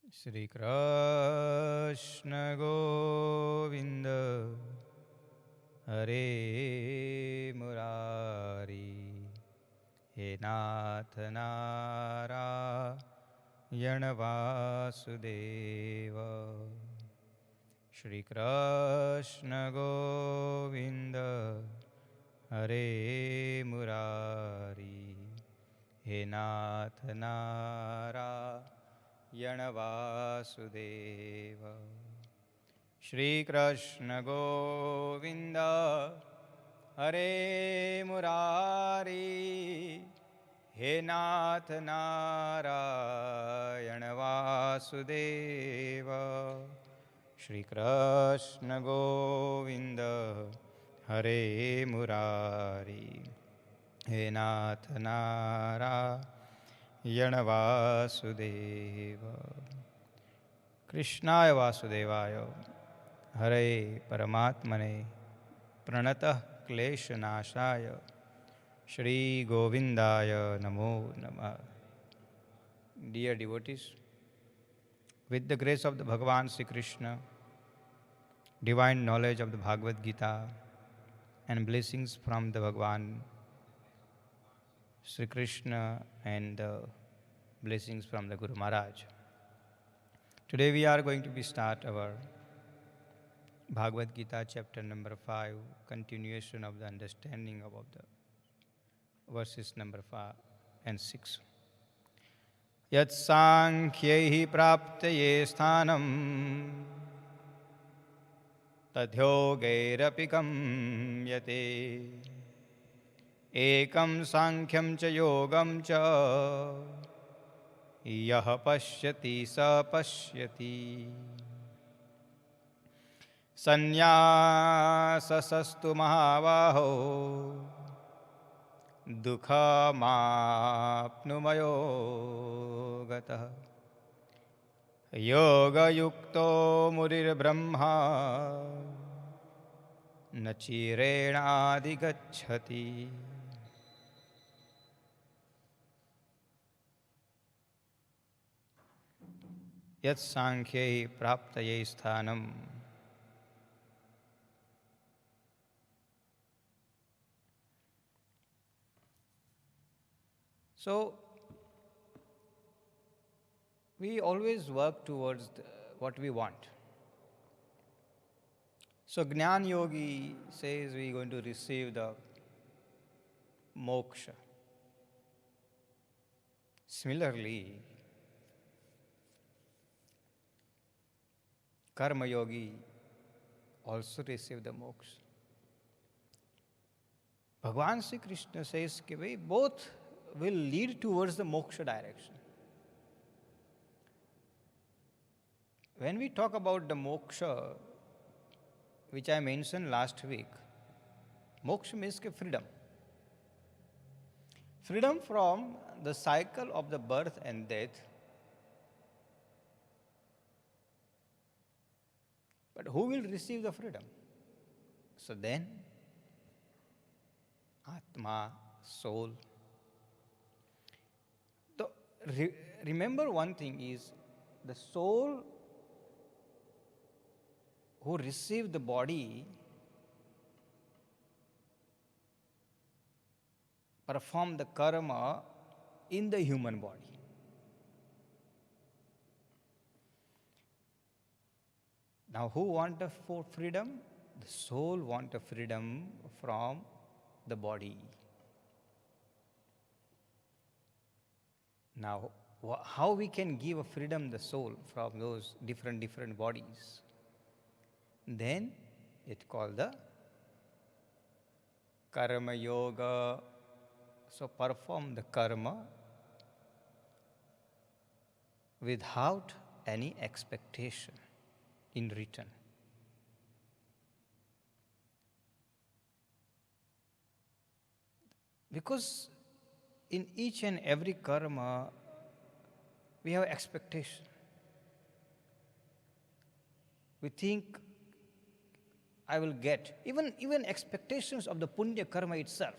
Shri Krishna Govinda Hare Murari He Nath Narayana Vasudeva Shri Krishna Govinda Hare Murari He Nath Narayana Vasudeva Shri Krishna Govinda Hare Murari He Nath Narayana Vasudeva Shri Krishna Govinda Hare Murari He Nath Narayana Vasudeva Krishnaya Vasudevaya Hare Paramatmane Pranatah Kleshanashaya Shri Govindaya Namo Namah. Dear devotees, with the grace of the Bhagavan Sri Krishna, divine knowledge of the Bhagavad Gita, and blessings from the Bhagavan Sri Krishna and the blessings from the Guru Maharaj. Today we are going to start our Bhagavad Gita chapter number 5, continuation of the understanding about the verses number 5 and 6. Yat sankhyehi praptaye sthanam tadhyogairapi gamyate ekam sankhyam cha yogam cha yah pashyati sa pashyati Sannyāsasastu mahāvāho dukhamāpnumayo gatah yoga yukto murir brahma nachirena adhigacchati. Yat sankhye praptaye sthanam. So, we always work towards what we want. So, Jnana Yogi says we are going to receive the moksha. Similarly, Karma Yogi also receive the moksha. Bhagavan Sri Krishna says that we both will lead towards the moksha direction. When we talk about the moksha, which I mentioned last week, moksha means freedom. Freedom from the cycle of the birth and death. But who will receive the freedom? So then, Atma, soul. So remember one thing is, the soul who received the body perform the karma in the human body. Now who want the freedom? The soul want the freedom from the body. Now, how we can give a freedom the soul from those different bodies? Then it called the karma yoga. So perform the karma without any expectation in return. Because in each and every karma, we have expectation. We think, I will get. Even expectations of the punya karma itself.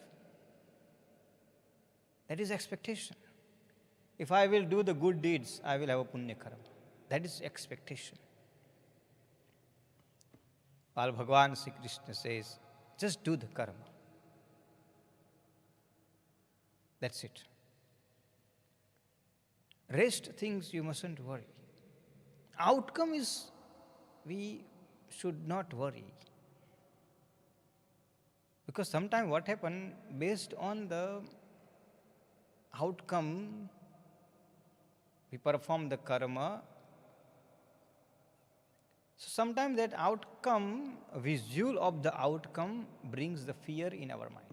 That is expectation. If I will do the good deeds, I will have a punya karma. That is expectation. While Bhagavan Sri Krishna says, just do the karma. That's it. Rest things you mustn't worry. Outcome is, we should not worry. Because sometimes what happens, based on the outcome, we perform the karma. So sometimes that outcome, visual of the outcome brings the fear in our mind.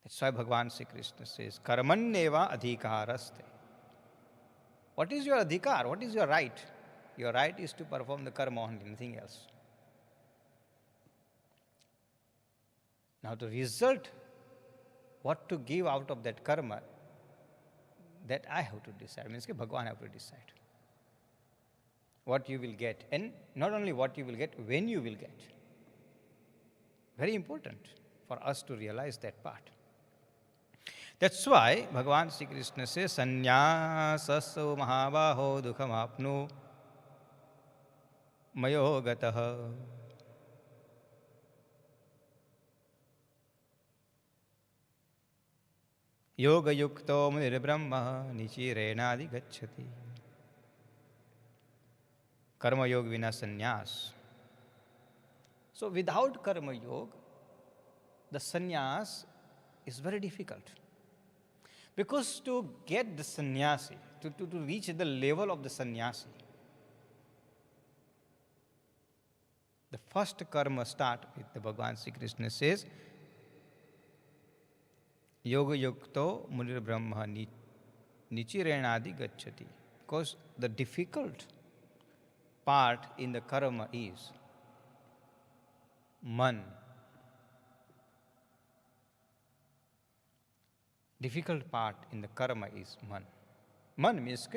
That's why Bhagavan Sri Krishna says, Karmanyeva adhikaraste. What is your adhikar? What is your right? Your right is to perform the karma only, nothing else. Now the result, what to give out of that karma, that I have to decide. Means Bhagavan have to decide. What you will get. And not only what you will get, when you will get. Very important for us to realize that part. That's why Bhagavan Sri Krishna says, Sannyāsaso mahābāho dukhamāpnu mayo gataha. Yoga yukto munir brahma nichirenadi gacchati. Karma yoga vina sannyas. So without karma yoga, the sannyas is very difficult. Because to get the sannyasi, to reach the level of the sannyasi, the first karma start with the Bhagavan Sri Krishna says, Yoga yukto munir brahma nichirenadi gacchati. Because the difficult part in the karma is man. Difficult part in the karma is man. Man means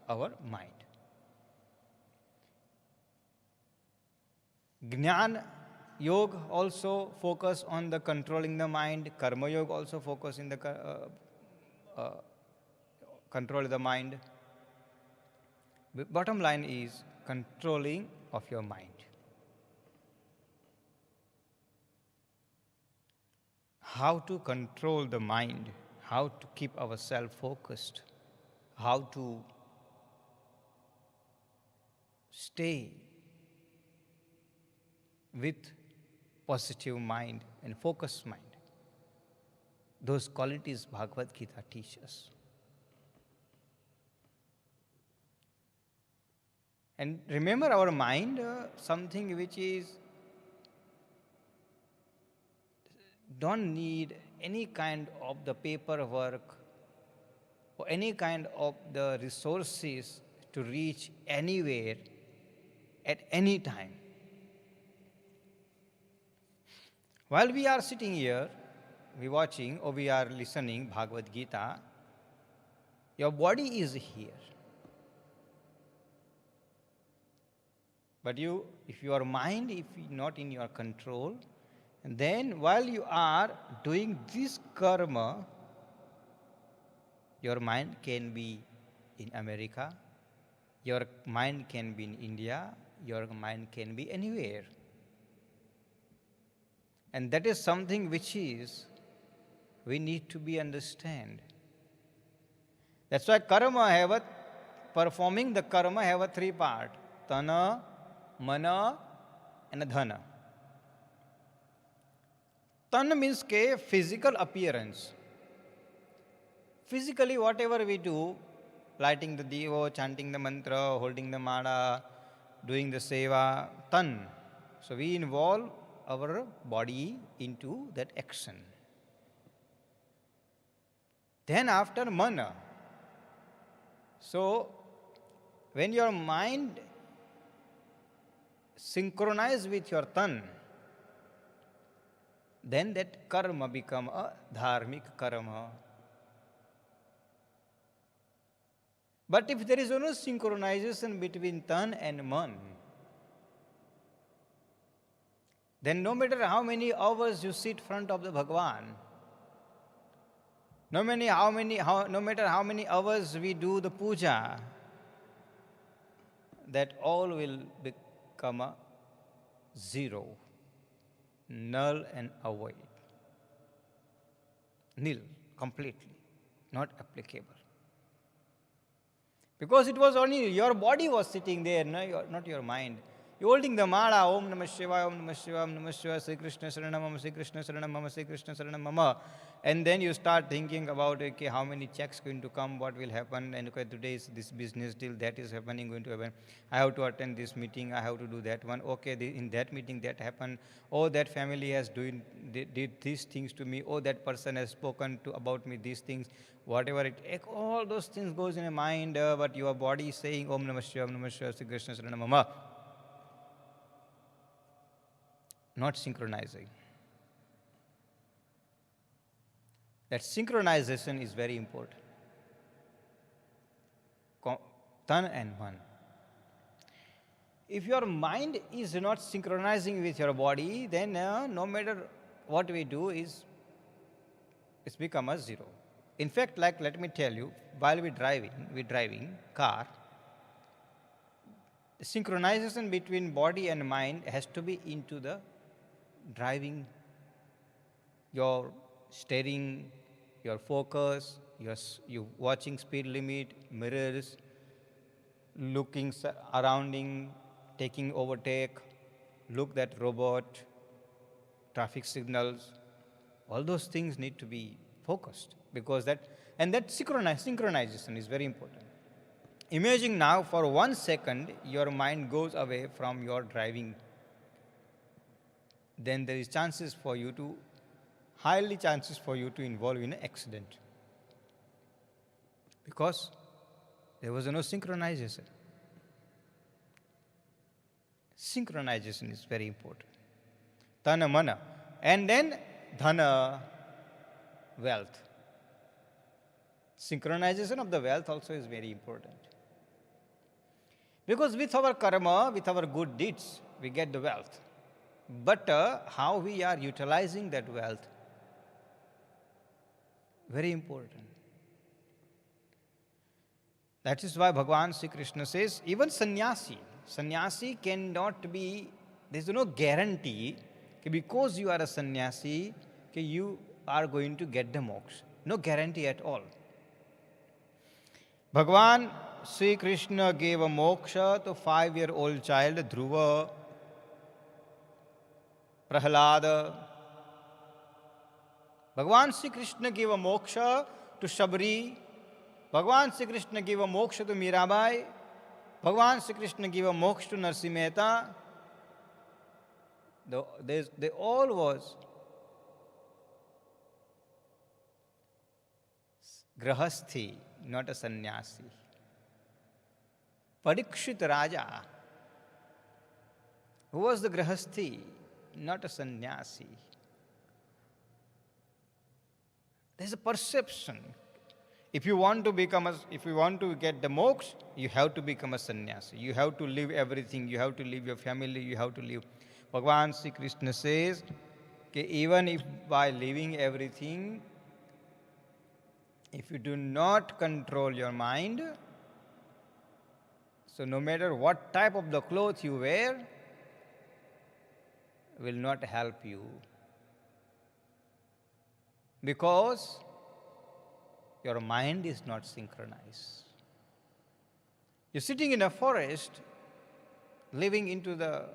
our mind. Jnana yoga also focus on the controlling the mind. Karma yoga also focus in the control the mind. Bottom line is controlling of your mind. How to control the mind, how to keep ourselves focused, how to stay with positive mind and focused mind. Those qualities Bhagavad Gita teaches. And remember our mind, something which is don't need any kind of the paperwork or any kind of the resources to reach anywhere at any time. While we are sitting here, we watching or we are listening Bhagavad Gita, your body is here. But if your mind, if not in your control, and then while you are doing this karma, your mind can be in America, your mind can be in India, your mind can be anywhere. And that is something which is, we need to be understand. That's why performing the karma have a three part. Tana, mana and dhana. Tana means physical appearance. Physically whatever we do, lighting the divo, chanting the mantra, holding the mala, doing the seva, tan. So we involve our body into that action. Then after mana. So when your mind synchronizes with your tan, then that karma become a dharmic karma. But if there is no synchronization between tan and man, then no matter how many hours you sit in front of the Bhagavan, No matter how many hours we do the puja, that all will become a zero, null and void. Nil, completely, not applicable. Because it was only your body was sitting there, no, not your mind. You're holding the mala, Om Namah Shivaya, Om Namah Shivaya, Om Namah Shivaya, Sri Krishna Saranam Mama, Sri Krishna Saranam Mama, Sri Krishna Saranam Mama. And then you start thinking about, okay, how many checks going to come, what will happen, and okay, today is this business deal, that is happening, going to happen. I have to attend this meeting, I have to do that one. Okay, in that meeting that happened. Oh, that family has did these things to me. Oh, that person has spoken about me these things. Whatever all those things goes in your mind, but your body is saying, Om Namah Shivaya, Om Namah Shivaya, Sri Krishna Saranam Mama. Not synchronizing. That synchronization is very important. Tan and man. If your mind is not synchronizing with your body, then no matter what we do, it's become a zero. In fact, let me tell you, while we're driving car, the synchronization between body and mind has to be into the driving, your steering, your focus, you watching speed limit, mirrors, looking surrounding, taking overtake, look that robot, traffic signals, all those things need to be focused, because that synchronization is very important. Imagine now for 1 second your mind goes away from your driving, then there is highly chances for you to involve in an accident, because there was no synchronization. Synchronization is very important. Tana mana. And then dhana, wealth. Synchronization of the wealth also is very important. Because with our karma, with our good deeds, we get the wealth. But how we are utilizing that wealth, very important. That is why Bhagavan Sri Krishna says, even sannyasi cannot be, there is no guarantee that because you are a sannyasi, you are going to get the moksha. No guarantee at all. Bhagavan Sri Krishna gave a moksha to 5-year-old child, Dhruva, Prahlada. Bhagavan Sri Krishna gave a moksha to Shabri. Bhagavan Sri Krishna gave a moksha to Mirabai. Bhagavan Sri Krishna gave a moksha to Narsi Mehta. They all was grahasthi, not a sannyasi. Parikshit Raja, who was the grahasthi, not a sannyasi. There's a perception. If you want to get the moksha, you have to become a sannyasi. You have to leave everything. You have to leave your family. You have to leave. Bhagavan Sri Krishna says, even if by leaving everything, if you do not control your mind, so no matter what type of the clothes you wear, will not help you. Because your mind is not synchronized. You're sitting in a forest, living into the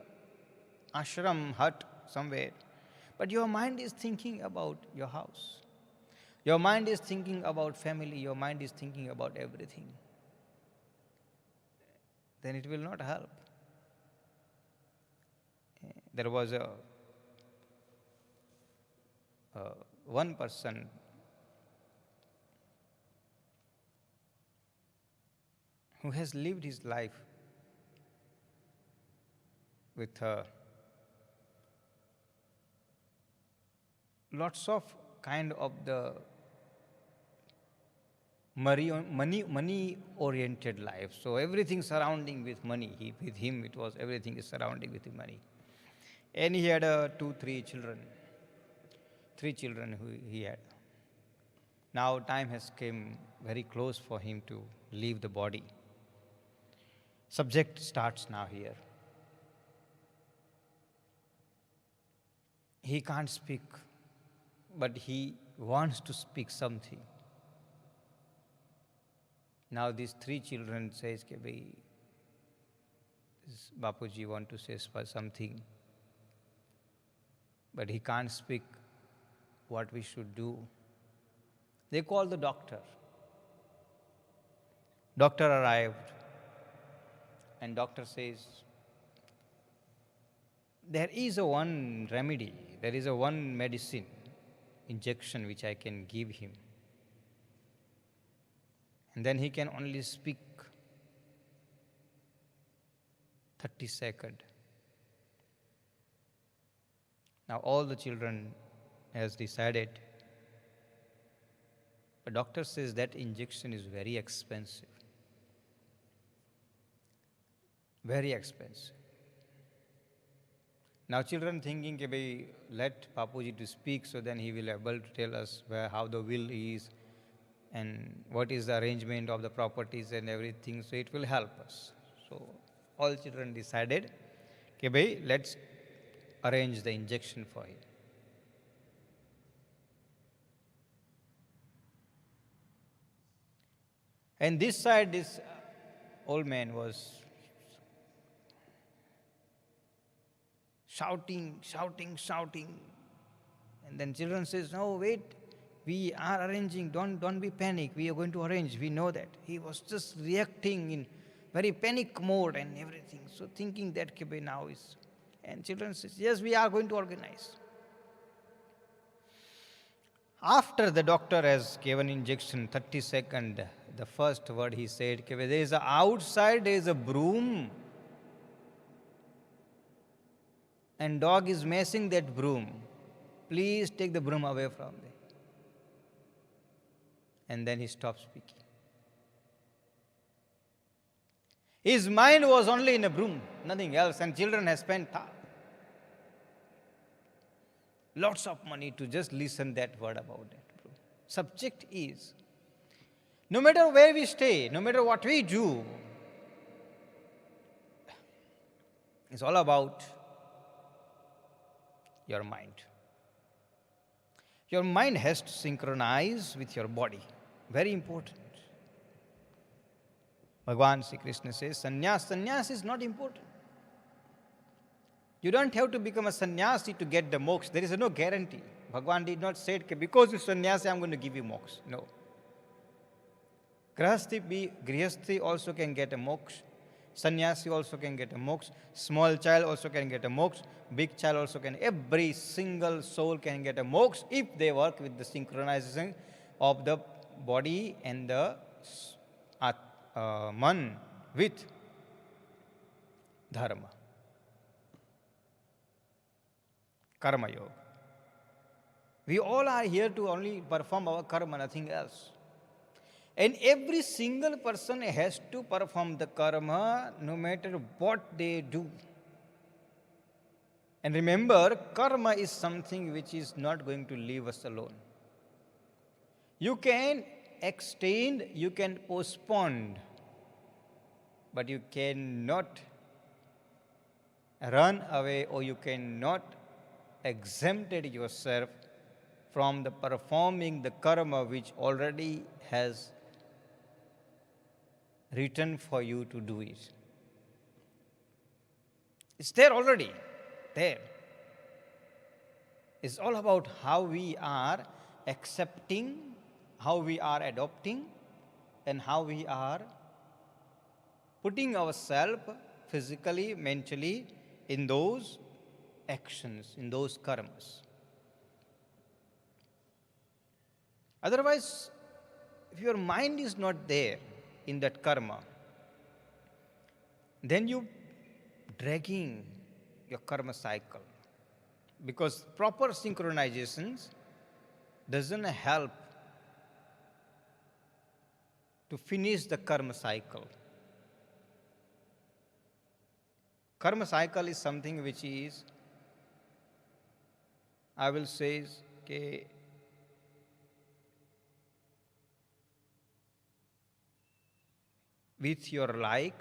ashram hut somewhere, but your mind is thinking about your house. Your mind is thinking about family. Your mind is thinking about everything. Then it will not help. There was one person who has lived his life with lots of kind of the money-oriented life. So everything surrounding with money. With him, it was everything is surrounding with money. And he had 3 children who he had. Now time has come very close for him to leave the body. Subject starts now here. He can't speak, but he wants to speak something. Now these three children says, "Ke bhai, Bapuji want to say something, but he can't speak. What we should do?" They call the doctor. Doctor arrived, and doctor says, there is a one remedy, there is a one medicine, injection which I can give him. And then he can only speak 30 seconds. Now all the children has decided. The doctor says that injection is very expensive. Very expensive. Now children thinking, "Bhai, let Papuji to speak, so then he will be able to tell us how the will is and what is the arrangement of the properties and everything, so it will help us." So all children decided, "Bhai, let's arrange the injection for him." And this side, this old man was shouting. And then children says, "No, wait, we are arranging, don't be panic, we are going to arrange, we know that." He was just reacting in very panic mode and everything. So thinking that Kebe now is, and children says, "Yes, we are going to organize." After the doctor has given injection 30 seconds, the first word he said, "Kebe, there is a outside, there is a broom. And dog is messing that broom. Please take the broom away from there." And then he stopped speaking. His mind was only in a broom, nothing else. And children have spent lots of money to just listen that word about that broom. Subject is, no matter where we stay, no matter what we do, it's all about your mind. Your mind has to synchronize with your body. Very important. Bhagavan Sri Krishna says, sannyas is not important. You don't have to become a sannyasi to get the moksha. There is no guarantee. Bhagavan did not say, because you sannyasi, I'm going to give you moksha. No. Grihasthi also can get a moksha. Sannyasi also can get a moksha. Small child also can get a moksha. Big child also can. Every single soul can get a moksha if they work with the synchronization of the body and the man with dharma. Karma yoga. We all are here to only perform our karma, nothing else. And every single person has to perform the karma no matter what they do. And remember, karma is something which is not going to leave us alone. You can extend, you can postpone, but you cannot run away, or you cannot exempt yourself from the performing the karma which already has written for you to do it. It's there already, there. It's all about how we are accepting, how we are adopting, and how we are putting ourselves physically, mentally in those actions, in those karmas. Otherwise, if your mind is not there in that karma, then you dragging your karma cycle. Because proper synchronizations doesn't help to finish the karma cycle. Karma cycle is something which is, I will say, with your like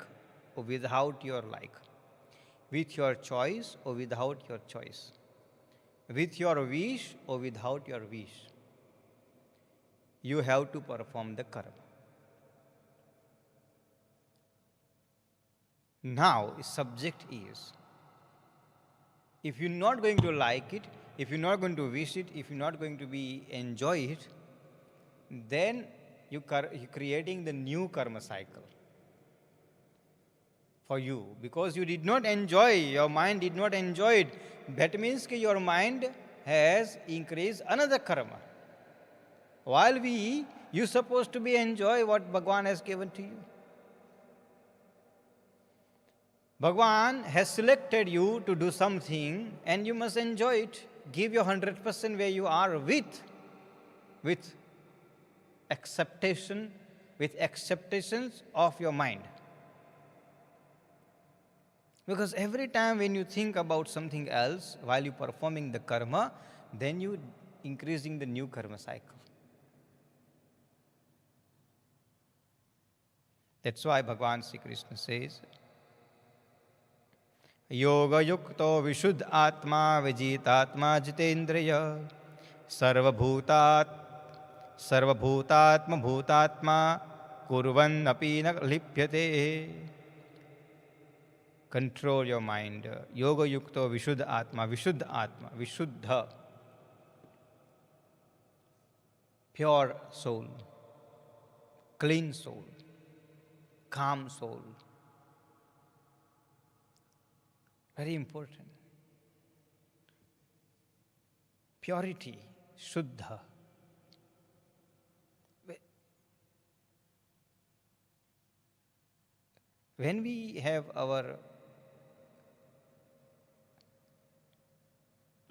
or without your like, with your choice or without your choice, with your wish or without your wish. You have to perform the karma. Now, subject is, if you're not going to like it, if you're not going to wish it, if you're not going to be enjoy it, then you're creating the new karma cycle for you, because you did not enjoy, your mind did not enjoy it. That means that your mind has increased another karma. While you're supposed to be enjoy what Bhagwan has given to you. Bhagwan has selected you to do something and you must enjoy it. Give your 100% where you are with acceptation, with acceptations of your mind. Because every time when you think about something else while you're performing the karma, then you increasing the new karma cycle. That's why Bhagwan Sri Krishna says, Yoga yukto vishuddh atma vijitatma jitendriya sarvabhutatma bhutatma kurvan api na lipyate. Control your mind. Yoga yukto vishuddha atma, vishuddha, pure soul, clean soul, calm soul. Very important. Purity, shuddha. When we have our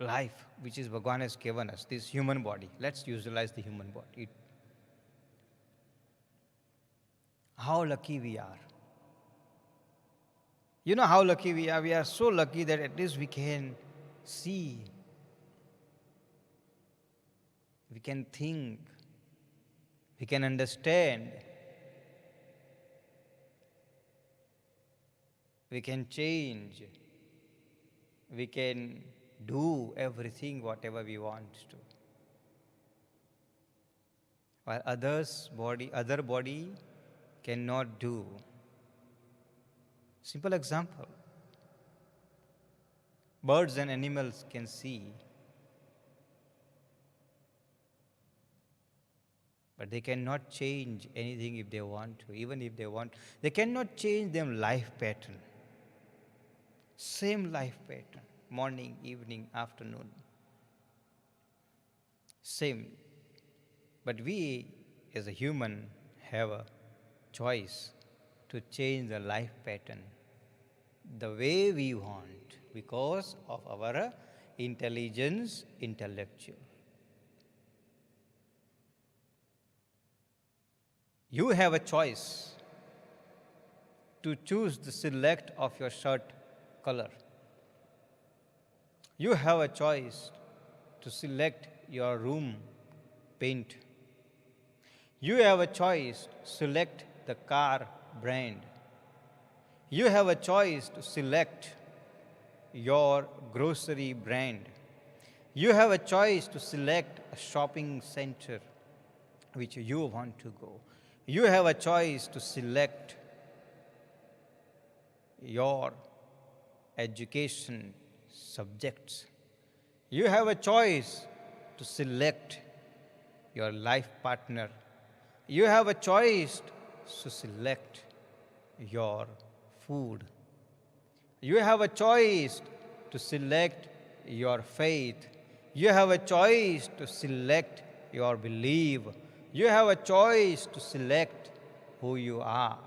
life, which is Bhagwan has given us, this human body, let's visualize the human body. How lucky we are. You know how lucky we are? We are so lucky that at least we can see, we can think, we can understand, we can change, we can do everything whatever we want to. While other body cannot do. Simple example. Birds and animals can see, but they cannot change anything if they want to. Even if they want, they cannot change their life pattern. Same life pattern, morning, evening, afternoon. Same. But we, as a human, have a choice to change the life pattern the way we want because of our intelligence, intellectual. You have a choice to choose the select of your shirt color. You have a choice to select your room paint. You have a choice to select the car brand. You have a choice to select your grocery brand. You have a choice to select a shopping center which you want to go. You have a choice to select your education subjects. You have a choice to select your life partner. You have a choice to select your food. You have a choice to select your faith. You have a choice to select your belief. You have a choice to select who you are.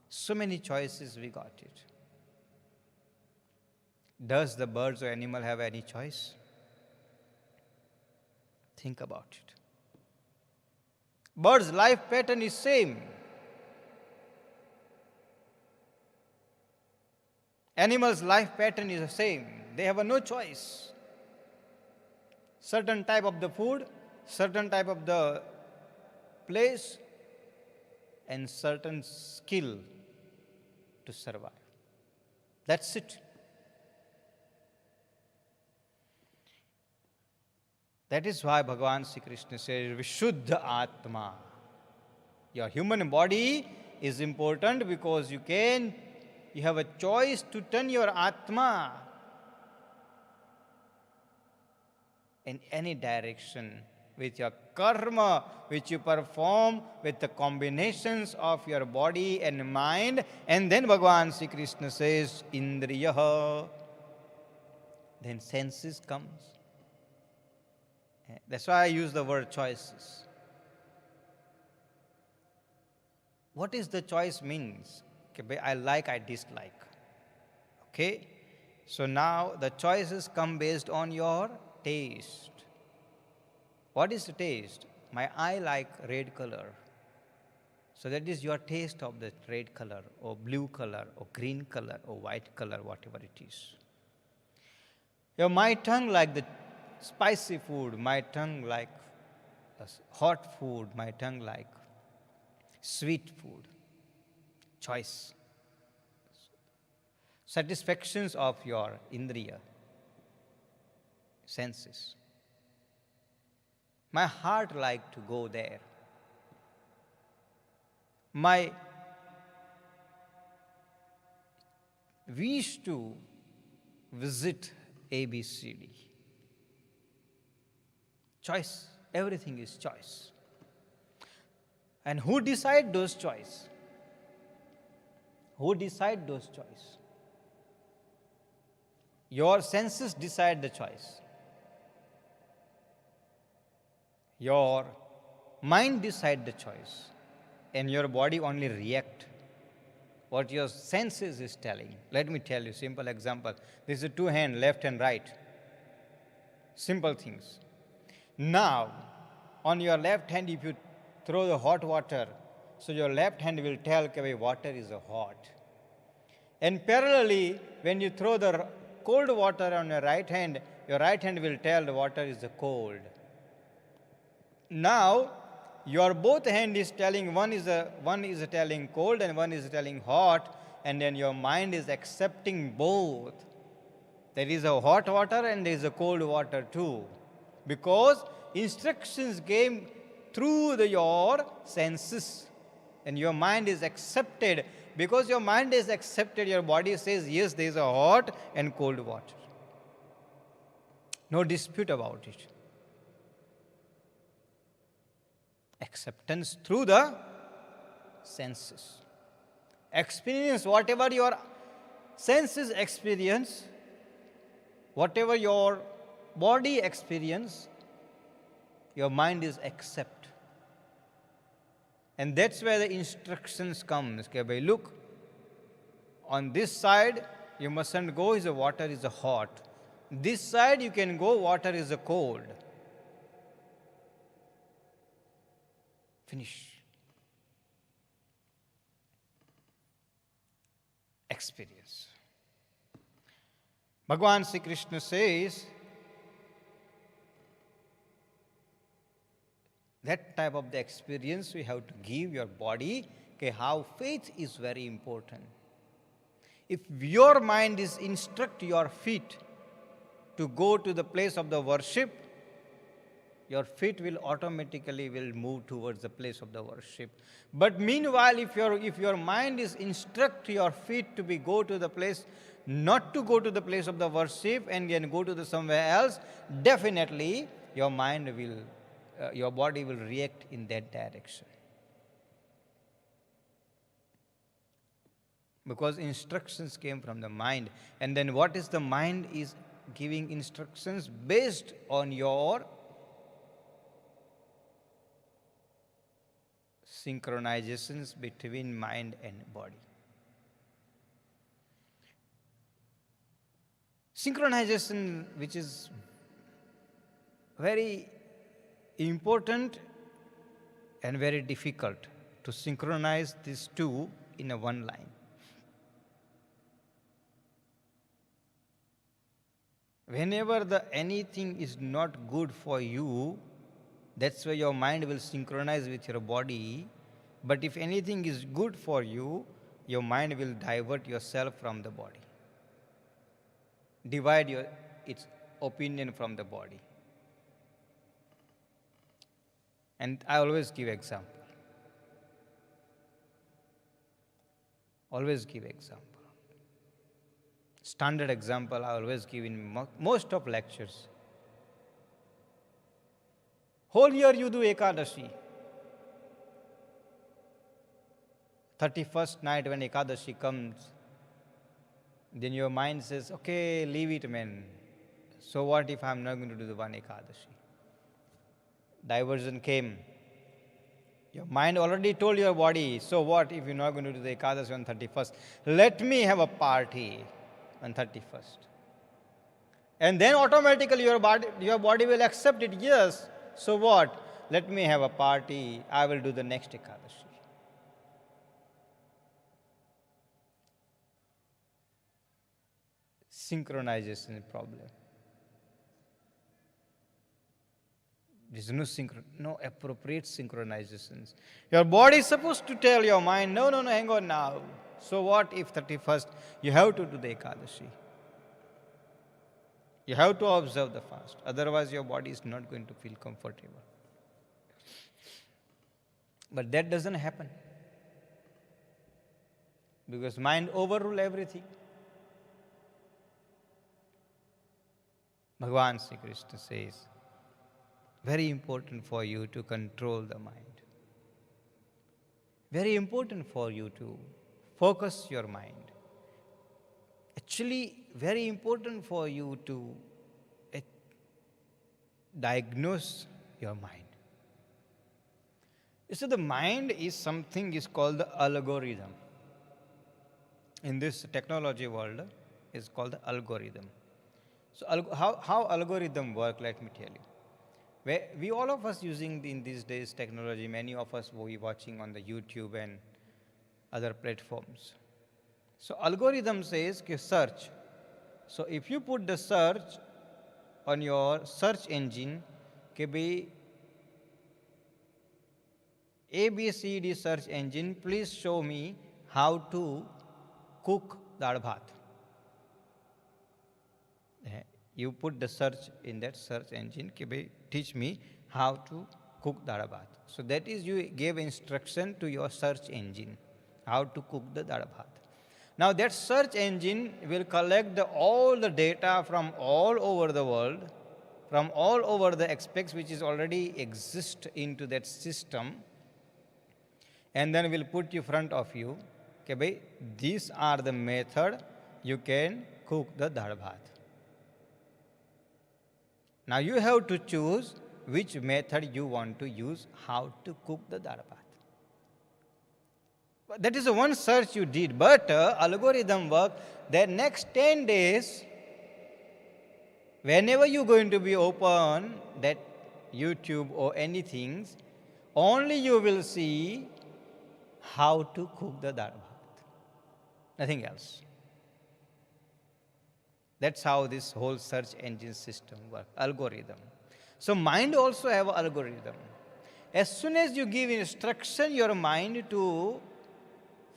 So many choices we got it. Does the birds or animal have any choice? Think about it. Bird's life pattern is same. Animal's life pattern is the same. They have no choice. Certain type of the food, certain type of the place, and certain skill to survive. That's it. That is why Bhagavan Sri Krishna says, Vishuddha Atma. Your human body is important because you have a choice to turn your Atma in any direction with your karma which you perform with the combinations of your body and mind. And then Bhagavan Sri Krishna says, Indriyaha. Then senses comes. That's why I use the word choices. What is the choice means? Okay, I like, I dislike. Okay? So now the choices come based on your taste. What is the taste? My eye like red color. So that is your taste of the red color or blue color or green color or white color, whatever it is. My tongue like the spicy food, my tongue like hot food, my tongue like sweet food. Choice. Satisfactions of your indriya, senses. My heart like to go there. My wish to visit ABCD. Choice. Everything is choice. And who decide those choice? Who decide those choice? Your senses decide the choice. Your mind decide the choice. And your body only react what your senses is telling. Let me tell you, simple example. This is two hand, left and right. Simple things. Now, on your left hand, if you throw the hot water, so your left hand will tell that water is hot. And parallelly, when you throw the cold water on your right hand will tell the water is cold. Now, your both hand is telling, one is telling cold and one is telling hot, and then your mind is accepting both. There is a hot water and there is a cold water too. Because instructions came through your senses. And your mind is accepted. Because your mind is accepted, your body says, yes, there is a hot and cold water. No dispute about it. Acceptance through the senses. Experience whatever your senses experience, whatever your body experience, your mind is accept. And that's where the instructions come. Okay, look, on this side you mustn't go, the water is hot. This side you can go, water is cold. Finish. Experience. Bhagavan Sri Krishna says, that type of the experience we have to give your body. Okay, how faith is very important. If your mind is instruct your feet to go to the place of the worship, your feet will automatically move towards the place of the worship. But meanwhile, if your mind is instruct your feet to go to the place, not to go to the place of the worship and then go to somewhere else, definitely your mind will, your body will react in that direction. Because instructions came from the mind. And then what is the mind is giving instructions based on your synchronizations between mind and body. Synchronization, which is very important and very difficult to synchronize these two in one line. Whenever anything is not good for you, that's why your mind will synchronize with your body But if anything is good for you, your mind will divert yourself from the body. Divide its opinion from the body. And I always give example. Always give example. Standard example I always give in most of lectures. Whole year you do Ekadashi. 31st night when Ekadashi comes, then your mind says, okay, leave it, man. So what if I'm not going to do the one Ekadashi? Diversion came. Your mind already told your body, so what if you're not going to do the Ekadashi on 31st? Let me have a party on 31st. And then automatically your body will accept it. Yes, so what? Let me have a party. I will do the next Ekadashi. Synchronization problem. There is no appropriate synchronizations. Your body is supposed to tell your mind, no, hang on now. So what if 31st you have to do the Ekadashi? You have to observe the fast. Otherwise your body is not going to feel comfortable. But that doesn't happen. Because mind overrule everything. Bhagavan Sri Krishna says, very important for you to control the mind. Very important for you to focus your mind. Actually, very important for you to diagnose your mind. So the mind is something is called the algorithm. In this technology world, it's called the algorithm. So how algorithm work, let me tell you. We all of us using in these days technology, many of us will be watching on the YouTube and other platforms. So algorithm says search. So if you put the search on your search engine, ABCD search engine, please show me how to cook dal bhat. You put the search in that search engine, teach me how to cook dal bhat. So that is, you gave instruction to your search engine, how to cook the dal bhat. Now that search engine will collect all the data from all over the world, from all over the aspects which is already exist into that system, and then will put in front of you, these are the method you can cook the dal bhat. Now you have to choose which method you want to use, how to cook the dal bhat. That is the one search you did, but algorithm work that next 10 days, whenever you're going to be open that YouTube or anything, only you will see how to cook the dal bhat. Nothing else. That's how this whole search engine system works, algorithm. So mind also have an algorithm. As soon as you give instruction your mind to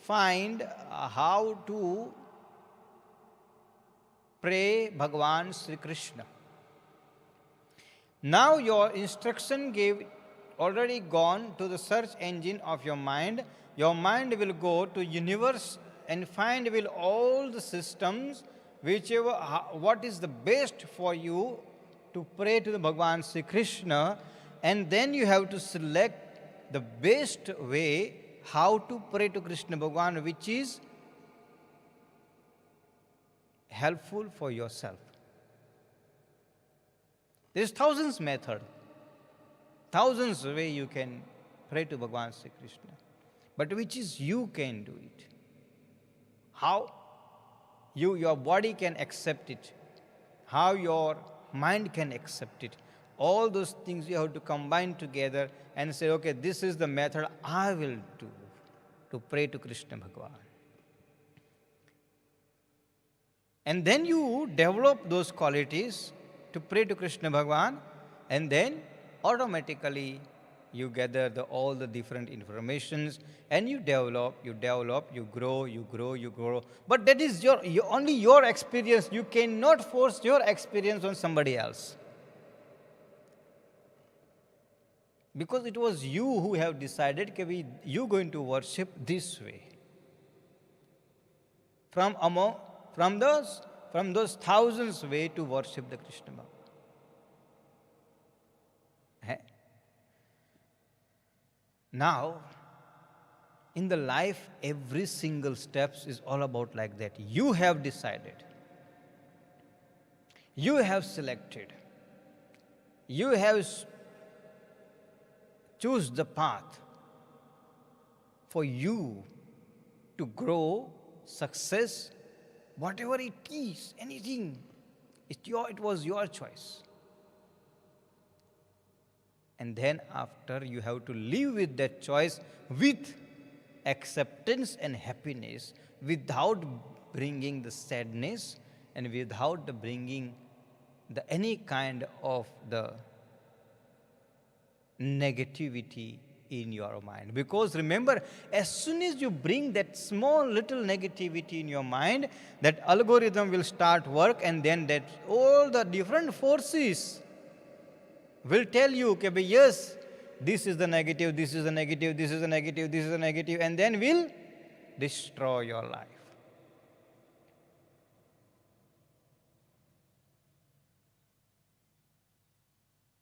find how to pray Bhagavan Sri Krishna. Now your instruction already gone to the search engine of your mind. Your mind will go to universe and find will all the systems what is the best for you to pray to the Bhagavan Sri Krishna, and then you have to select the best way how to pray to Krishna Bhagavan, which is helpful for yourself. There is thousands method, thousands way you can pray to Bhagavan Sri Krishna, but which is you can do it. How? Your body can accept it, how your mind can accept it. All those things you have to combine together and say, okay, this is the method I will do to pray to Krishna Bhagavan. And then you develop those qualities to pray to Krishna Bhagavan, and then automatically You gather all the different informations and you develop, you grow. But that is only your experience. You cannot force your experience on somebody else. Because it was you who have decided that you going to worship this way. From those thousands way to worship the Krishna Bhagavan. Now, in the life, every single steps is all about like that. You have decided. You have selected. You have choose the path for you to grow, success, whatever it is, anything. It was your choice. And then after you have to live with that choice with acceptance and happiness, without bringing the sadness and without bringing any kind of the negativity in your mind. Because remember, as soon as you bring that small little negativity in your mind, that algorithm will start work, and then that all the different forces will tell you, okay, yes, this is the negative, this is the negative, this is the negative, this is the negative, and then will destroy your life.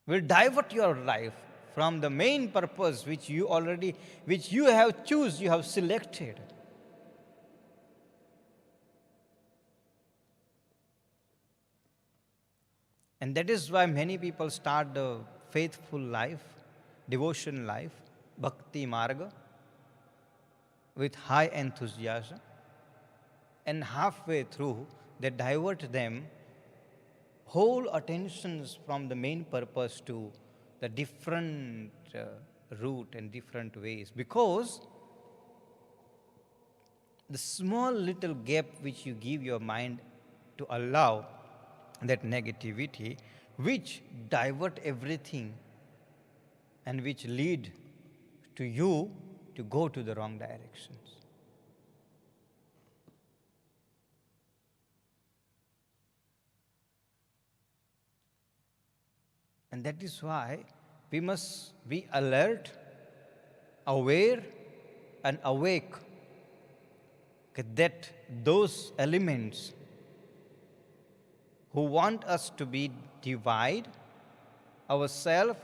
Will divert your life from the main purpose which you have selected. And that is why many people start the faithful life, devotion life, bhakti marga, with high enthusiasm, and halfway through they divert them whole attentions from the main purpose to the different route and different ways, because the small little gap which you give your mind to allow that negativity, which divert everything and which lead to you to go to the wrong directions. And that is why we must be alert, aware, and awake that those elements who want us to be divide ourselves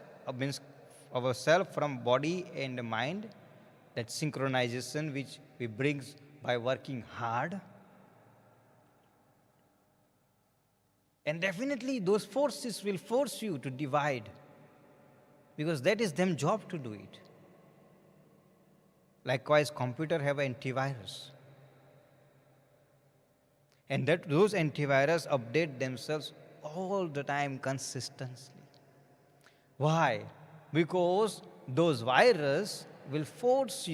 from body and mind, that synchronization which we bring by working hard. And definitely those forces will force you to divide, because that is their job to do it. Likewise, computer have antivirus. And that those antivirus update themselves all the time consistently. Why? Because those virus will force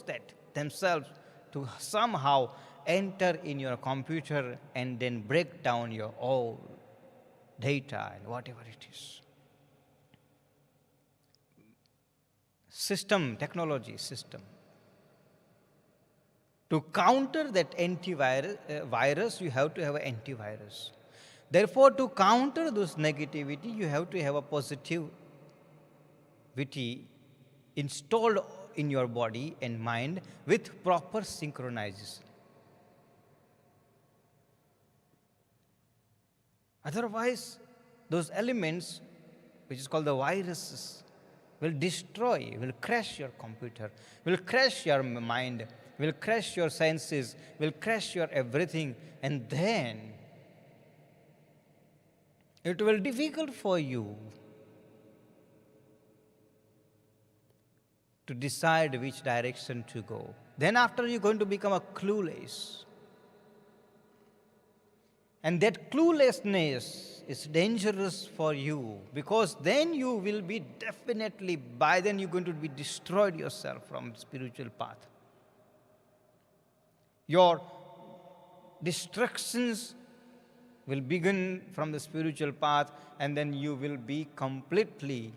that themselves to somehow enter in your computer and then break down your all data and whatever it is. Technology system. To counter that virus, you have to have an antivirus. Therefore, to counter those negativity, you have to have a positivity installed in your body and mind with proper synchronization. Otherwise, those elements, which is called the viruses, will destroy, will crash your computer, will crash your mind, will crash your senses, will crash your everything, and then it will be difficult for you to decide which direction to go. Then after, you're going to become a clueless. And that cluelessness is dangerous for you, because then you will be definitely, by then you're going to be destroyed yourself from spiritual path. Your destructions will begin from the spiritual path, and then you will be completely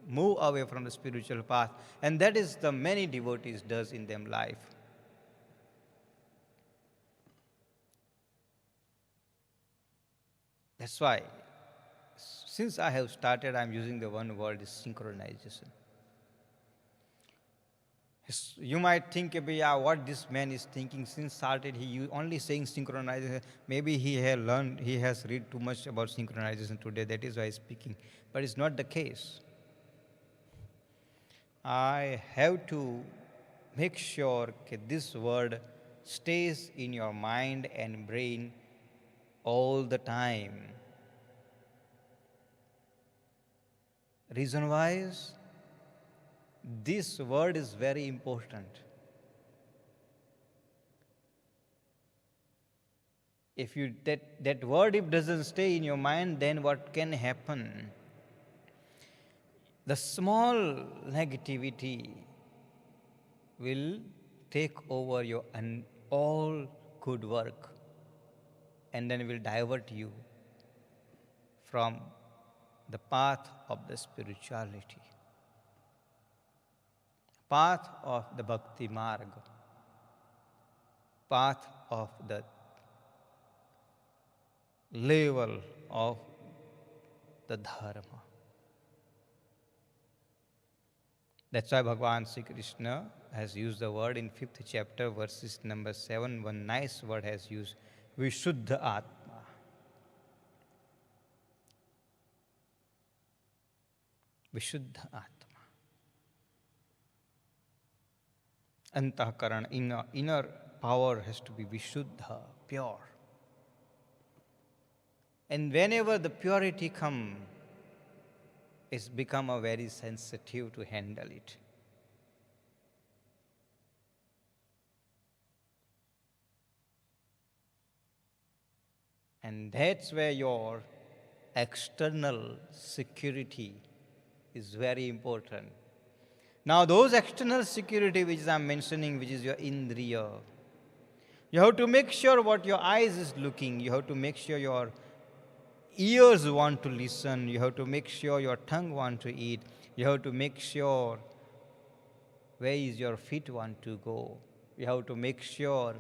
move away from the spiritual path. And that is the many devotees does in their life. That's why, since I have started, I'm using the one word is synchronization. You might think, yeah, what this man is thinking. Since started, he only saying synchronization. Maybe he has read too much about synchronization today. That is why he's speaking. But it's not the case. I have to make sure that this word stays in your mind and brain all the time. Reason why is this word is very important. If that word if doesn't stay in your mind, then what can happen? The small negativity will take over your all good work, and then will divert you from the path of the spirituality, path of the bhakti marga, path of the level of the dharma. That's why Bhagavan Sri Krishna has used the word in 5th chapter, verses number 7. One nice word has used, Vishuddha Atma. Vishuddha Atma. Antahkarana, inner power has to be Vishuddha, pure. And whenever the purity comes, it's become a very sensitive to handle it. And that's where your external security is very important. Now those external security which I'm mentioning, which is your indriya, you have to make sure what your eyes is looking, you have to make sure your ears want to listen, you have to make sure your tongue want to eat, you have to make sure where is your feet want to go, you have to make sure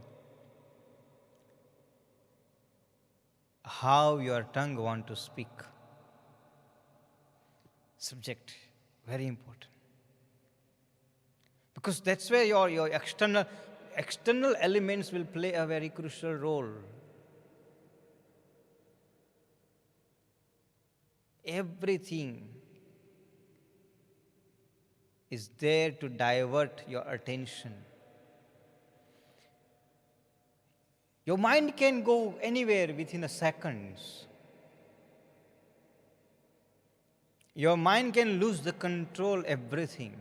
how your tongue want to speak. Subject, very important. Because that's where your external elements will play a very crucial role. Everything is there to divert your attention. Your mind can go anywhere within a second. Your mind can lose the control everything.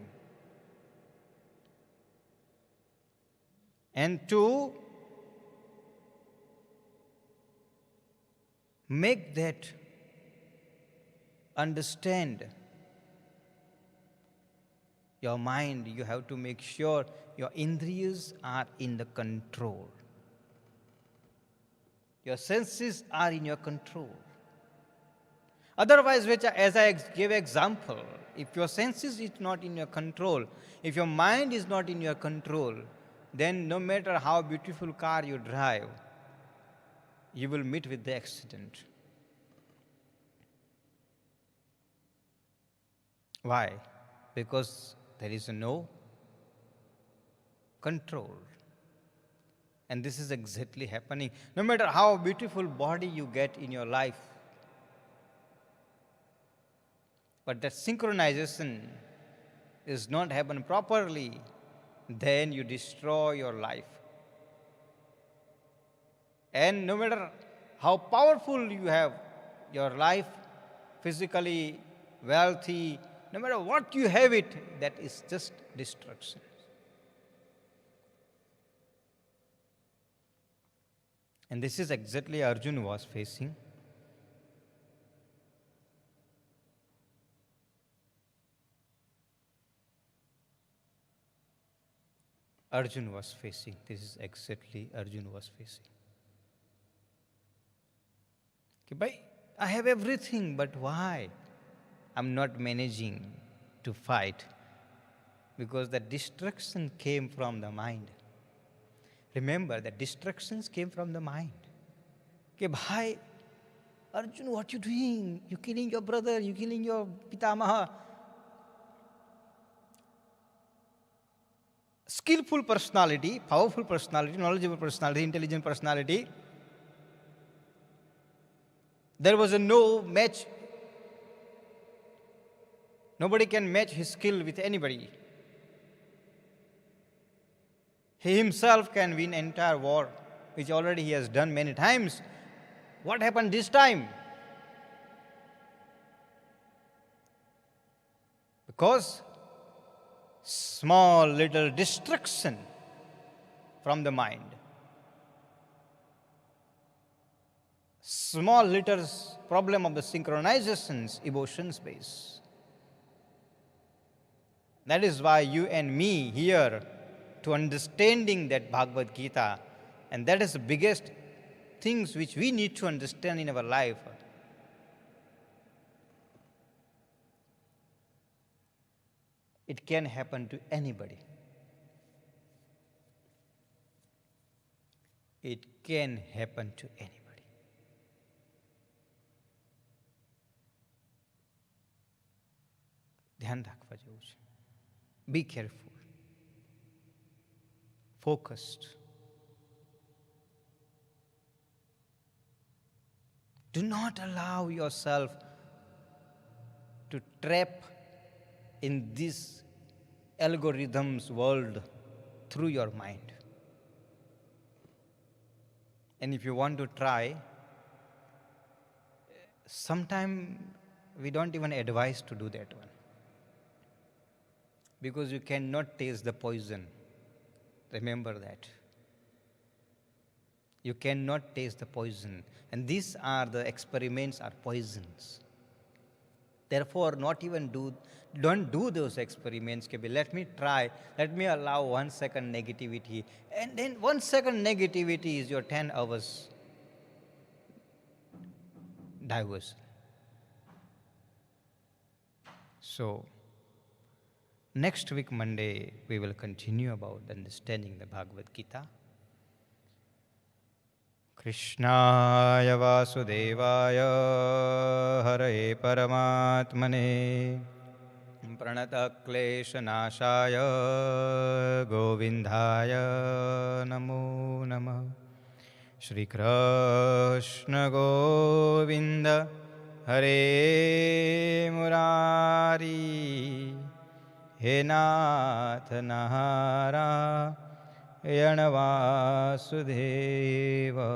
And to make that understand your mind, you have to make sure your indriyas are in the control. Your senses are in your control. Otherwise, as I gave example, if your senses is not in your control, if your mind is not in your control, then no matter how beautiful car you drive, you will meet with the accident. Why? Because there is no control. And this is exactly happening. No matter how beautiful body you get in your life, but that synchronization is not happen properly, then you destroy your life. And no matter how powerful you have your life, physically, wealthy, no matter what you have it, that is just destruction. And this is exactly Arjuna was facing. Arjuna was facing. This is exactly Arjuna was facing. Okay, I have everything, but why? I'm not managing to fight, because the destruction came from the mind. Remember, the destructions came from the mind. Okay, bhai, Arjun, what you doing? You killing your brother, you killing your Pitamaha. Skillful personality, powerful personality, knowledgeable personality, intelligent personality. There was no match. Nobody can match his skill with anybody. He himself can win entire war, which already he has done many times. What happened this time? Because small little destruction from the mind. Small little problem of the synchronizations, emotion space. That is why you and me here to understanding that Bhagavad Gita, and that is the biggest things which we need to understand in our life. It can happen to anybody. It can happen to anybody. ધ્યાન રાખવા જેવું છે. Be careful. Focused. Do not allow yourself to trap in this algorithms world through your mind. And if you want to try, sometimes we don't even advise to do that one. Because you cannot taste the poison. Remember that. You cannot taste the poison. And these are the experiments are poisons. Therefore, don't do those experiments. Let me try, let me allow 1 second negativity. And then 1 second negativity is your 10 hours diverse. So, next week, Monday, we will continue about understanding the Bhagavad Gita. Krishnaya Vasudevaya Hare Paramatmane Pranata Kleshanashaya Govindaya Namo Namah Shri Krishna Govinda Hare Murari He Nath Narayana Vasudeva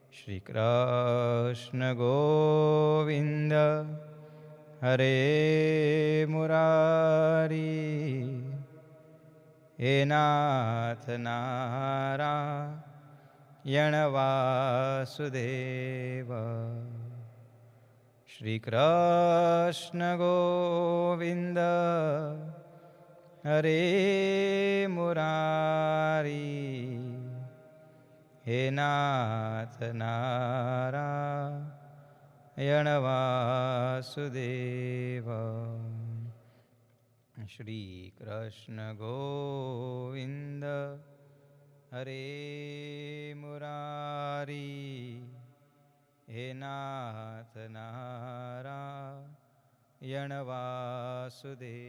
Shri Krishna Govinda Hare Murari He Nath Narayana Vasudeva Shri Krishna Govinda Hare Murari He Nath Narayana Vasudeva Shri Krishna Govinda Hare Murari He Nath Narayana Vasudeva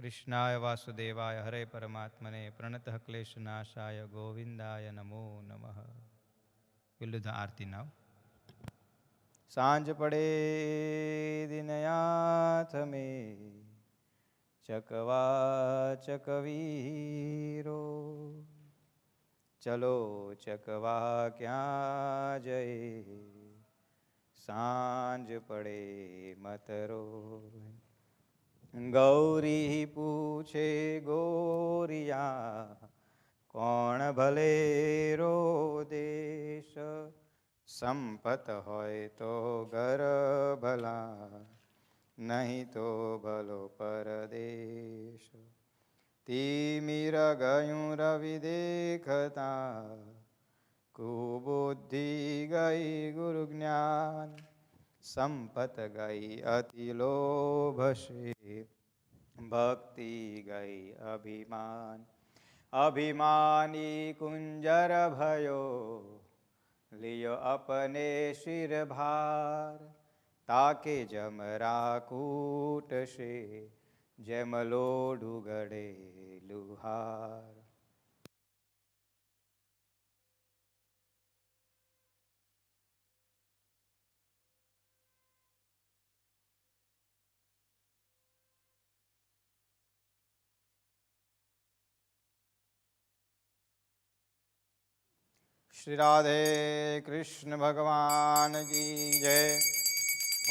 Krishnaya Vasudevaya Hare Paramatmane Pranatah Kleshanashaya Govindaya Namo Namaha. We'll do the Aarti now. सांझ पड़े दिनयाथ में चकवा चकवीरो चलो चकवा क्या जय सांझ पड़े मतरो गौरी पूछे गोरिया कौन भले रो देश संपत होय तो घर भला नहीं तो भलो परदेश तिमिर गयूं रवि देखता कुबुद्धि गई गुरु ज्ञान संपत गई अति लोभ से, भक्ति गई अभिमान। अभिमानी कुंजर भयो, लियो अपने सिर भार। ताके जमरा कूट से, जमलो डुगड़े लुहार। श्री राधे कृष्ण भगवान की जय।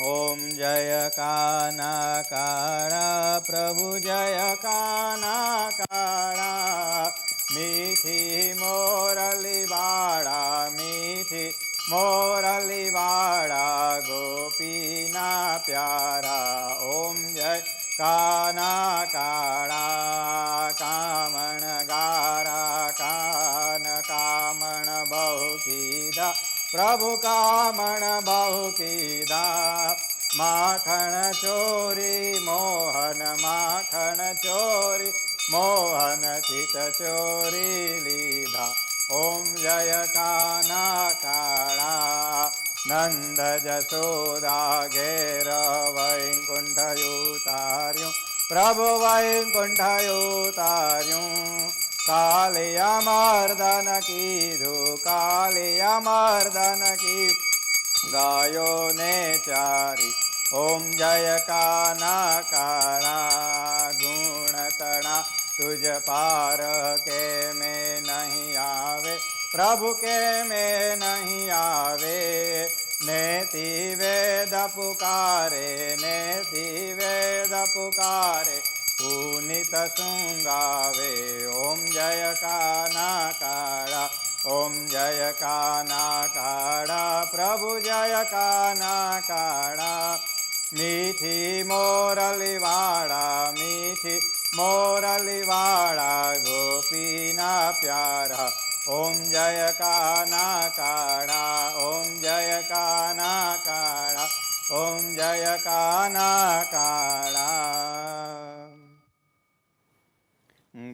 ओम जय काना काड़ा प्रभु जय काना काड़ा। मीठी मोरली वाड़ा, मीठी मोरली वाड़ा, गोपीना प्यारा। ओम जय काना काड़ा कामण गारा, कान कामण बहु कीदा, प्रभु कामण बहु कीदा। माखण चोरी मोहन, माखण चोरी मोहन, चित चोरी लीधा। ओम जय काना काड़ा। नंद जसोदा घेर वैकुंठयुतार्यों, प्रभु वैकुंठयुतार्यों। कालिया मर्दन कीधु, कालिया मर्दन की गायो ने चारी। ओम जय काना काड़ा। गुण तना तुझ पार के में नहीं आवे, प्रभु के में नहीं आवे। नेति वेद पुकारे, नेति वेद पुकारे, पुनित सुंगावे। ओम जय काना काड़ा, ओम जय काना काड़ा, प्रभु जय काना काड़ा। मीठी मोरली वाड़ा, मीठी मोरली वाड़ा, गोपीना प्यारा। ओम जय काना काड़ा, ओम जय काना काड़ा, ओम जय काना काड़ा।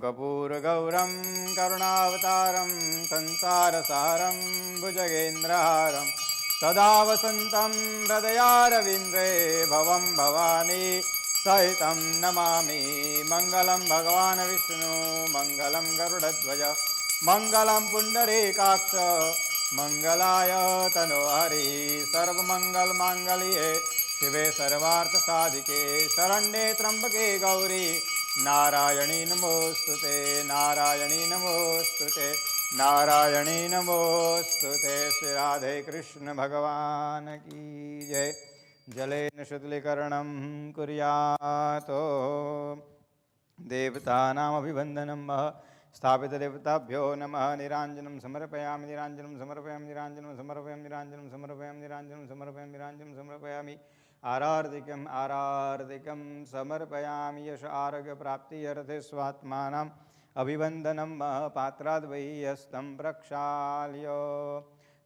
कपूरगौरं करुणावतारं संसारसारं भुजगेन्द्रहारं सदा वसन्तं हृदयारविन्द्रे भवं भवानी सहितं नमामि। मङ्गलं भगवान् विष्णु, मङ्गलं गरुडध्वज, मङ्गलं पुण्डरीकाक्ष, मङ्गलाय तनोहरि। सर्वमङ्गलमाङ्गल्ये शिवे सर्वार्थसाधिके, शरण्ये त्र्यम्बके गौरी नारायणी नमोस्तुते, नारायणी नमोस्तुते, नारायणी नमोस्तुते। श्री राधे कृष्ण भगवान की जय। जलेन शुद्धिकरणं कुर्यातो देवतानामभिवन्दनं स्थापितदेवताभ्यो नमः। निराञ्जनं समर्पयामि, निराञ्जनं समर्पयामि, निराञ्जनं समर्पयामि, निराञ्जनं समर्पयामि, निराञ्जनं समर्पयामि, निराञ्जनं समर्पयामि। आरार्तिकम् आरार्तिकं समर्पयामि। यश आरोग्यप्राप्त्यर्थे स्वात्मानाम् अभिवन्दनं पात्राद्वै हस्तं प्रक्षाल्य।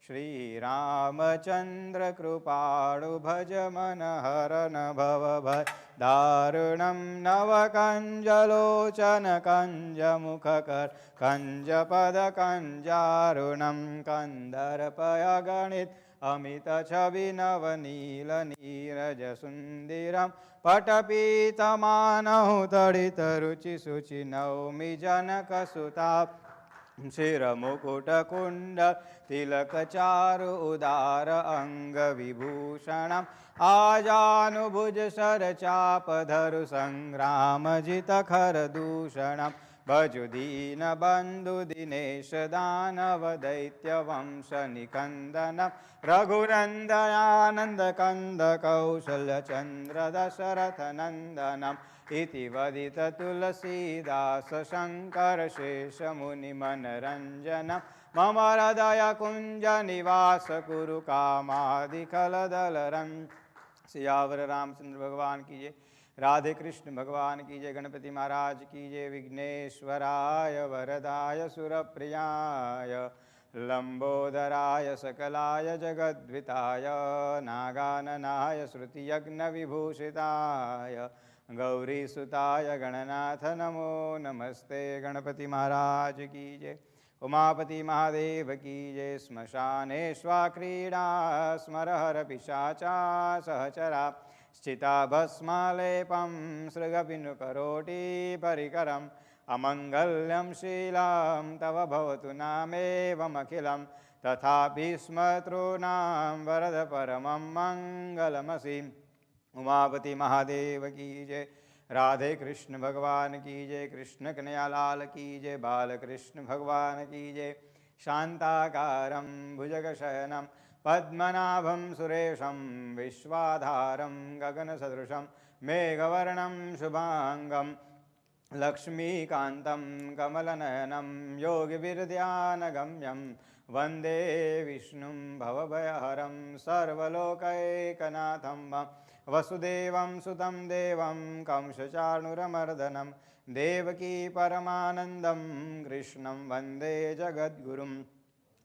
श्रीरामचन्द्र कृपाळु भज मन हरन भव भय। दारुणं नवकञ्जलोचन कञ्जमुखकर कञ्जपद कञ्जारुणं कन्दर्पयगणित अमित छवि नवनील नीरज सुन्दरं पटपीतमानहु तडित रुचि शुचि नौमि जनकसुता। शिरमुकुटकुण्ड तिलकचारु उदार अङ्गविभूषणम् आजानुभुज शरचापधरु सङ्ग्रामजितखरदूषणम्। भजु दीनबन्धु दिनेश दानव दैत्यवंशनिकन्दनं रघुनन्दयानन्दकन्द कौशल्यचन्द्र दशरथनन्दनम्। इति वदित तुलसीदास शङ्कर शेषमुनिमनरञ्जनं मम हृदय कुञ्ज निवास कुरु कामादिकलदलरं। सियावर रामचंद्र भगवान की जय। राधे कृष्ण भगवान की जय। गणपति महाराज की जय। विघ्नेश्वराय वरदाय सुरप्रियाय लंबोदराय सकलाय जगद्विताय नागाननाय श्रुतियज्ञविभूषिताय गौरीसुताय गणनाथ नमो नमस्ते। गणपति महाराज की जय। उमापति महादेव की जय। श्मशानेष्वा क्रीडा स्मरहर पिशाचा सहचरा स्थिता भस्मालेपं सृगपिनुकरोटी परिकरम् अमङ्गल्यं शीलं तव भवतु नामेवमखिलं तथापि स्मतॄणां वरद परमं मङ्गलमसि। उमापति महादेव की जय। राधे कृष्ण भगवान की जय। कृष्ण कन्हैया लाल की जय। बालकृष्ण भगवान की जय। शान्ताकारं भुजगशयनं पद्मनाभं सुरेशं विश्वाधारं गगनसदृशं मेघवर्णं शुभांगं लक्ष्मीकान्तं कमलनयनं योगिविद्यानगम्यं वन्दे विष्णुं भवभयहरं सर्वलोकैकनाथं वसुदेवं सुतं देवं कंसचाणूरमर्दनं देवकी परमानन्दं कृष्णं वन्दे जगद्गुरुम्।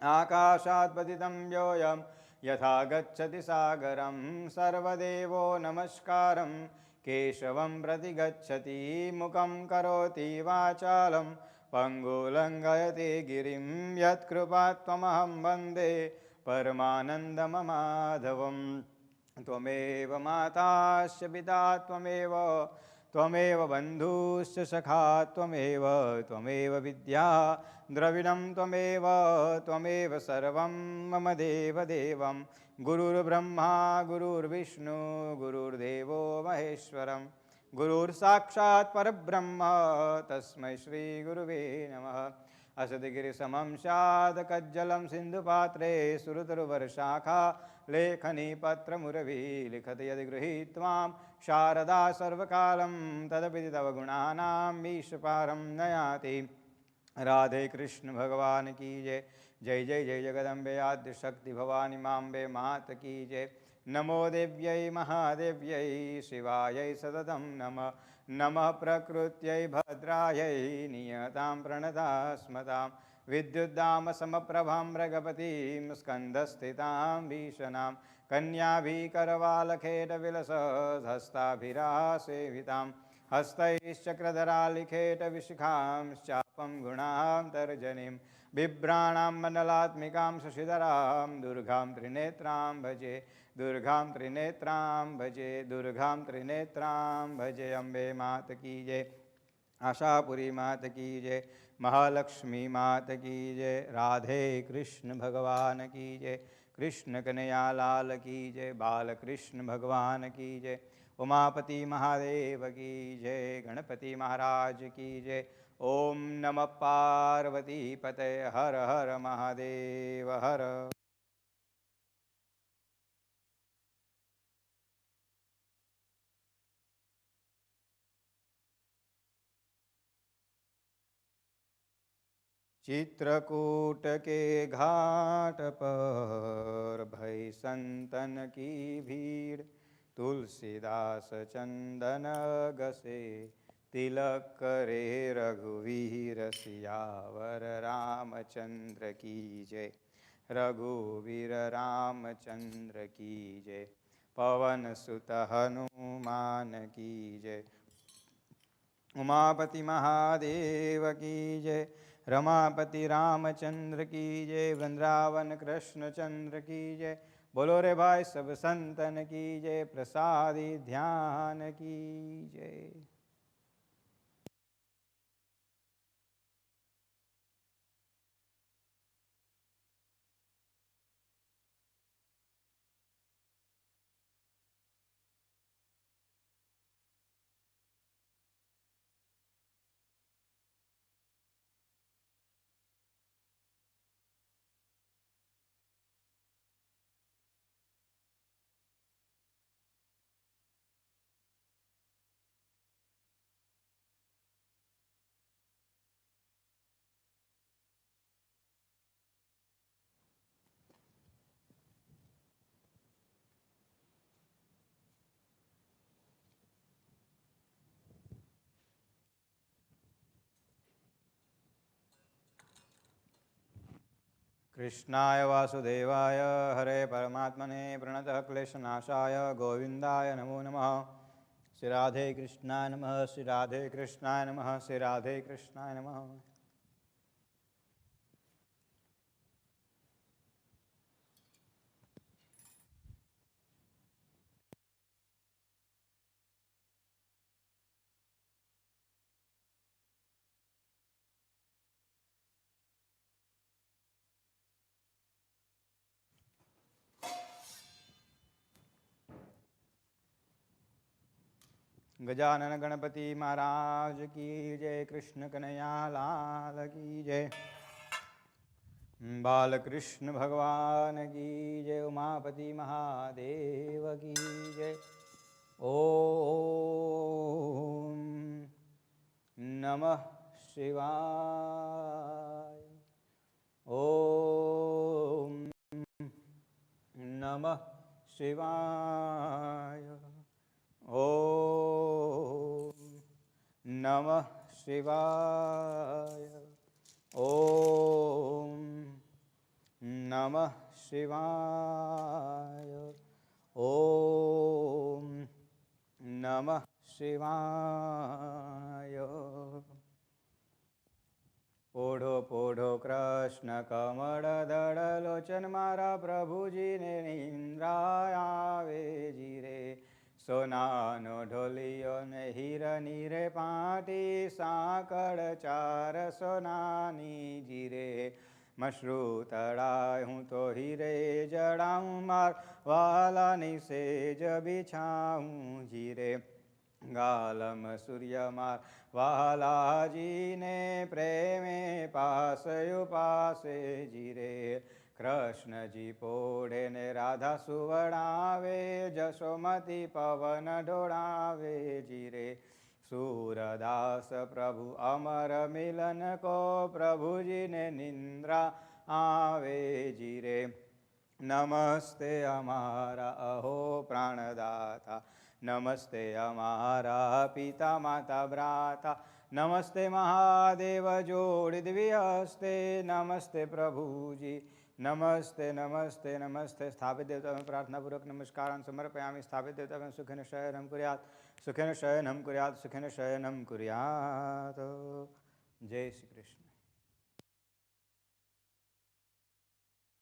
आकाशात् पतितं योऽयं यथा गच्छति सागरं सर्वदेवो नमस्कारं केशवं प्रति गच्छति मुखं करोति वाचालं पङ्गुलङ्घयति गिरिं यत्कृपात्तमहं वन्दे परमानन्दममाधवम्। त्वमेव माताश्च पिता त्वमेव बन्धुश्च सखा त्वमेव विद्या द्रविणं त्वमेव सर्वं मम देवदेवं गुरुर्ब्रह्मा गुरुर्विष्णु गुरुर्देवो महेश्वरं गुरुर्साक्षात् परब्रह्म तस्मै श्रीगुरुवे नमः। असद्गिरिसमं स्यादकज्जलं सिन्धुपात्रे सुरतरुवर्षाखा लेखनी पत्रमुरवी लिखति यदि गृहीत्वां शारदा सर्वकालं तदपि तव गुणानां मीशपारं नयाति। राधे कृष्ण भगवान की जय। जय जय जय जगदम्बे आद्यशक्ति भवानी माम्बे मात की जय। नमो देव्यै महादेव्यै शिवायै सततं नमः। नमः प्रकृत्यै भद्रायै नियतां प्रणतास्मतां विद्युद्दाम समप्रभां मृगपतिं स्कन्दस्थितां भीषणां कन्याभिकरवालखेटविलसहस्ताभिरासेवितां हस्तैश्चक्रधरालिखेटविशिखांश्चापं गुणां तर्जनीं बिभ्राणां मण्डलात्मिकां शशिधरां दुर्गां त्रिनेत्रां भजे दुर्गां त्रिनेत्रां भजे दुर्गां त्रिनेत्रां भजे। अम्बे मात की जय। आशापुरी मात की जय। महालक्ष्मी मात की जय। राधे कृष्ण भगवान की जय। कृष्ण कन्हैया लाल की जय। बालकृष्ण भगवान की जय। उमापति महादेव की जय। गणपति महाराज की जय। ओम नमः पार्वती पते हर हर महादेव हर। चित्रकूट के घाट पर भई संतन की भीड़ तुलसीदास चंदन गसे तिलक करे रघुवीर सियावर रामचंद्र की जय। रघुवीर रामचंद्र की जय। पवन सुत हनुमान की जय। उमापति महादेव की जय। रमापति रामचंद्र की जय। वृंदावन कृष्ण चंद्र की जय। बोलो रे भाई सब संतन की जय। प्रसादी ध्यान की जय। कृष्णाय वासुदेवाय हरे परमात्मने प्रणतः क्लेशनाशाय गोविन्दाय नमो नमः। श्री राधे कृष्णाय नमः, श्री राधे कृष्णाय नमः, श्री राधे कृष्णाय नमः। गजानन गणपति महाराज की जय, कृष्ण कन्हैया लाल की जय, बालकृष्ण भगवान की जय, उमापति महादेव की जय। ओम नमः शिवाय, ओम नमः शिवाय, ओम नमः शिवाय, ओम नमः शिवाय, ओम नमः शिवाय। पोढ़ो पोढ़ो कृष्ण कमल दड़ लोचन मारा प्रभुजी ने निंद्रायावे जीरे, सोनानो ढोलियो ने हीरनी रे पाटी, साकड़ चार सोनानी जीरे, मशरू तड़ाय हूँ तो हीरे जड़ाऊँ, मार वालानी सेज बिछाऊँ जीरे, गालम सूर्य मार वालाजी ने प्रेमे पासयो पासे जीरे, कृष्ण जी पोढ़े ने राधा सुवड़ावे, जशोमती पवन ढोड़ावे जीरे, सूरदास प्रभु अमर मिलन को, प्रभु जी ने निंद्रा आवे जीरे, नमस्ते हमारा अहो प्राणदाता, नमस्ते हमारा पिता माता भ्राता, नमस्ते महादेव जोड़ दिव्यस्ते, नमस्ते प्रभु जी, नमस्ते नमस्ते नमस्ते। स्थापित देवता में प्रार्थना पूर्वक नमस्कार समर्पयामि। स्थापित देवता में सुखेन शयनं कुर्यात्, सुखेन शयनं कुर्यात्, सुखेन शयनं कुर्यात्। जय श्री कृष्ण।